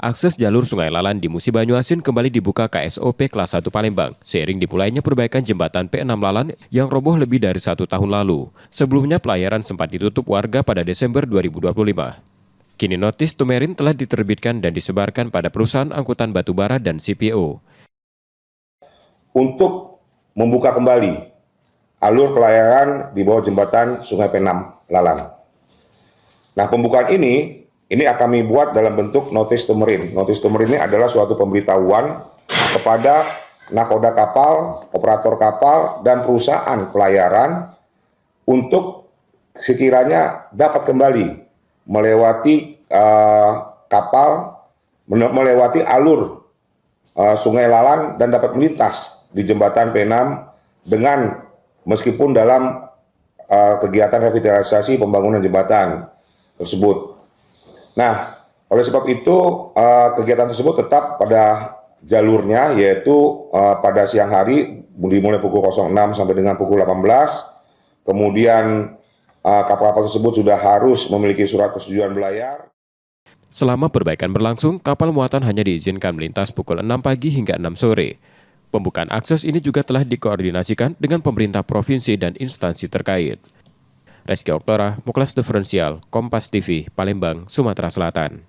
Akses jalur Sungai Lalan di Musi Banyuasin kembali dibuka KSOP kelas 1 Palembang, seiring dimulainya perbaikan jembatan P6 Lalan yang roboh lebih dari 1 tahun lalu. Sebelumnya pelayaran sempat ditutup warga pada Desember 2025. Kini notis tumerin telah diterbitkan dan disebarkan pada perusahaan angkutan batubara dan CPO. Untuk membuka kembali alur pelayaran di bawah jembatan Sungai P6 Lalan. Nah, pembukaan ini akan kami buat dalam bentuk notis tumerin. Notis tumerin ini adalah suatu pemberitahuan kepada nakoda kapal, operator kapal, dan perusahaan pelayaran untuk sekiranya dapat kembali melewati kapal, melewati alur Sungai Lalan dan dapat melintas di jembatan P6 dengan meskipun dalam kegiatan revitalisasi pembangunan jembatan tersebut. Nah, oleh sebab itu kegiatan tersebut tetap pada jalurnya, yaitu pada siang hari dimulai pukul 06 sampai dengan pukul 18. Kemudian kapal-kapal tersebut sudah harus memiliki surat persetujuan belayar. Selama perbaikan berlangsung, kapal muatan hanya diizinkan melintas pukul 6 pagi hingga 6 sore. Pembukaan akses ini juga telah dikoordinasikan dengan pemerintah provinsi dan instansi terkait. Reski Oktora, Muklas Diferensial, Kompas TV, Palembang, Sumatera Selatan.